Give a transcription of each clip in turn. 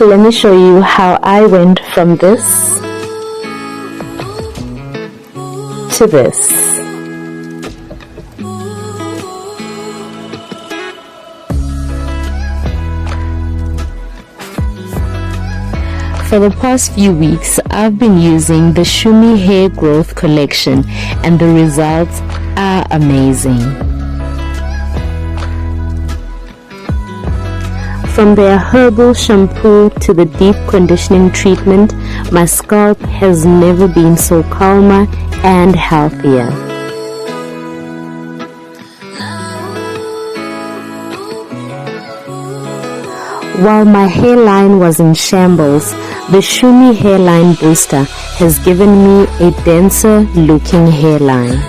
So let me show you how I went from this to this. For the past few weeks, I've been using the Shumi Hair Growth Collection and the results are amazing. From their herbal shampoo to the deep conditioning treatment, my scalp has never been so calmer and healthier. While my hairline was in shambles, the Shumi Hairline Booster has given me a denser looking hairline.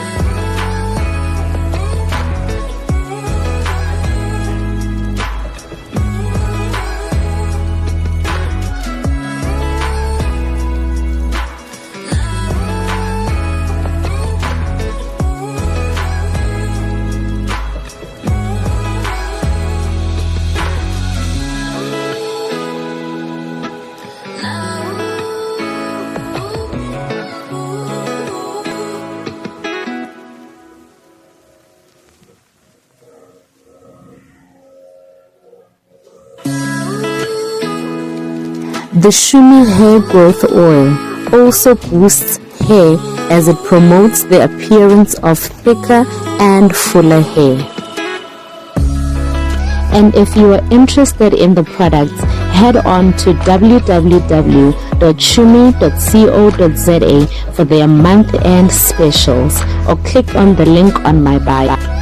The Shumi Hair Growth Oil also boosts hair as it promotes the appearance of thicker and fuller hair. And if you are interested in the products, head on to www.shumi.co.za for their month-end specials or click on the link on my bio.